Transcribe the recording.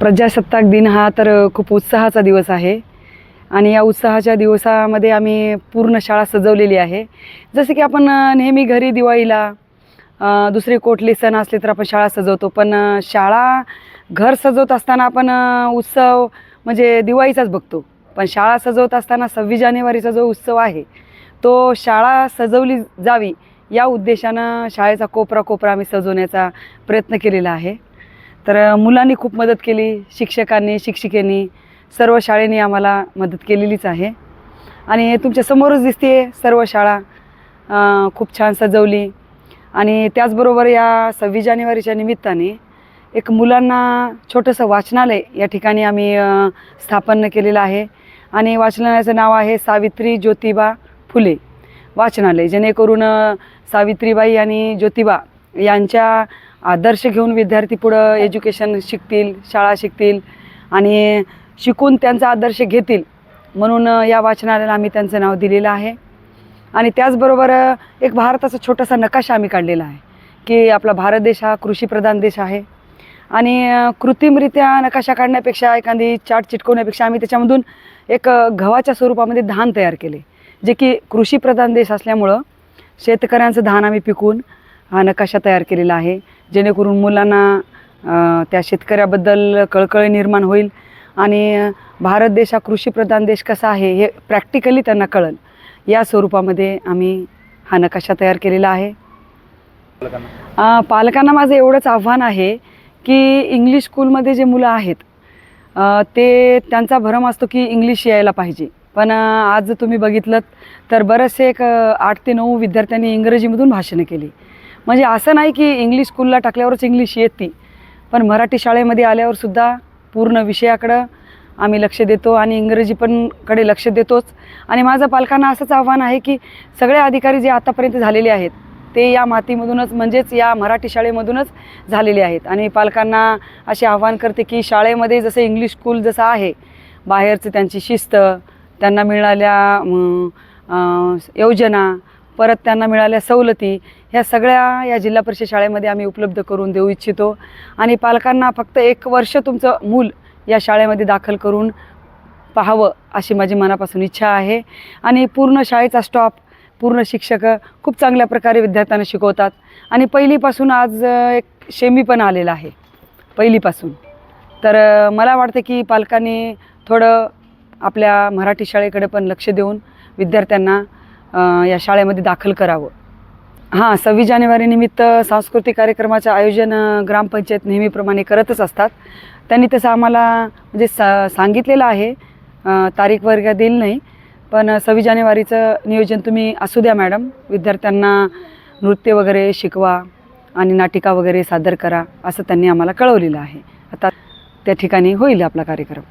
प्रजासत्ताक दिन हा तर खूप उत्साहाचा दिवस आहे आणि या उत्साहाच्या दिवसामध्ये आम्ही पूर्ण शाळा सजवलेली आहे. जसं की आपण नेहमी घरी दिवाळीला दुसरे कुठले सण असले तर आपण शाळा सजवतो, पण शाळा घर सजवत असताना आपण उत्सव म्हणजे दिवाळीचाच बघतो. पण शाळा सजवत असताना 26 जानेवारीचा जो उत्सव आहे तो शाळा सजवली जावी या उद्देशानं शाळेचा कोपरा आम्ही सजवण्याचा प्रयत्न केलेला आहे. तर मुलांनी खूप मदत केली, शिक्षकांनी, शिक्षिकेनी, सर्व शाळेने आम्हाला मदत केलेलीच आहे. आणि तुमच्या समोरच दिसते सर्व शाळा खूप छान सजवली. आणि त्याचबरोबर या 26 जानेवारीच्या निमित्ताने एक मुलांना छोटंसं वाचनालय या ठिकाणी आम्ही स्थापन केलेलं आहे. आणि वाचनालयाचं नाव आहे सावित्री ज्योतिबा फुले वाचनालय, जेणेकरून सावित्रीबाई आणि ज्योतिबा यांच्या आदर्श घेऊन विद्यार्थी पुढं एज्युकेशन शिकतील, शाळा शिकतील आणि शिकून त्यांचा आदर्श घेतील म्हणून या वाचनालयाला आम्ही त्यांचं नाव दिलेलं आहे. आणि त्याचबरोबर एक भारताचा छोटासा नकाशा आम्ही काढलेला आहे की आपला भारत देश हा कृषीप्रधान देश आहे आणि कृत्रिमरित्या नकाशा काढण्यापेक्षा एखादी चार्ट चिटकवण्यापेक्षा आम्ही त्याच्यामधून एक गव्हाच्या स्वरूपामध्ये धान तयार केले, जे की कृषीप्रधान देश असल्यामुळं शेतकऱ्यांचं धान आम्ही पिकवून हा नकाशा तयार केलेला आहे, जेणेकरून मुलांना त्या शेतकऱ्याबद्दल कळकळ निर्माण होईल आणि भारत देश हा कृषीप्रधान देश कसा आहे हे प्रॅक्टिकली त्यांना कळेल या स्वरूपामध्ये आम्ही हा नकाशा तयार केलेला आहे. पालकांना माझं एवढंच आव्हान आहे की इंग्लिश स्कूलमध्ये जे मुलं आहेत ते त्यांचा भरम असतो की इंग्लिश यायला पाहिजे, पण आज तुम्ही बघितलं तर बरेचसे एक 8 ते 9 विद्यार्थ्यांनी इंग्रजीमधून भाषणं केली. म्हणजे असं नाही की इंग्लिश स्कूलला टाकल्यावरच इंग्लिश येते, पण मराठी शाळेमध्ये आल्यावरसुद्धा पूर्ण विषयाकडं आम्ही लक्ष देतो आणि इंग्रजी पण कडे लक्ष देतोच. आणि माझं पालकांना असंच आव्हान आहे की सगळे अधिकारी जे आतापर्यंत झालेले आहेत ते या मातीमधूनच म्हणजेच या मराठी शाळेमधूनच झालेले आहेत. आणि पालकांना असे आव्हान करते की शाळेमध्ये जसं इंग्लिश स्कूल जसं आहे, बाहेरचं त्यांची शिस्त, त्यांना मिळाल्या योजना, परत त्यांना मिळाल्या सवलती, ह्या सगळ्या या जिल्हा परिषद शाळेमध्ये आम्ही उपलब्ध करून देऊ इच्छितो. आणि पालकांना फक्त 1 वर्ष तुमचं मूल या शाळेमध्ये दाखल करून पाहावं अशी माझी मनापासून इच्छा आहे. आणि पूर्ण शाळेचा स्टॉप, पूर्ण शिक्षक खूप चांगल्या प्रकारे विद्यार्थ्यांना शिकवतात. आणि पहिलीपासून आज एक शेमी पण आलेला आहे पहिलीपासून. तर मला वाटतं की पालकांनी थोडं आपल्या मराठी शाळेकडे पण लक्ष देऊन विद्यार्थ्यांना या शाळेमध्ये दाखल करावं. 26 जानेवारी निमित्त सांस्कृतिक कार्यक्रमाचं आयोजन ग्रामपंचायत नेहमीप्रमाणे करतच असतात. त्यांनी तसं आम्हाला म्हणजे सांगितलेलं आहे, तारीख वगैरे दिली नाही, पण 26 जानेवारीचं नियोजन तुम्ही असू द्या मॅडम, विद्यार्थ्यांना नृत्य वगैरे शिकवा आणि नाटिका वगैरे सादर करा असं त्यांनी आम्हाला कळवलेलं आहे. आता त्या ठिकाणी होईल आपला कार्यक्रम.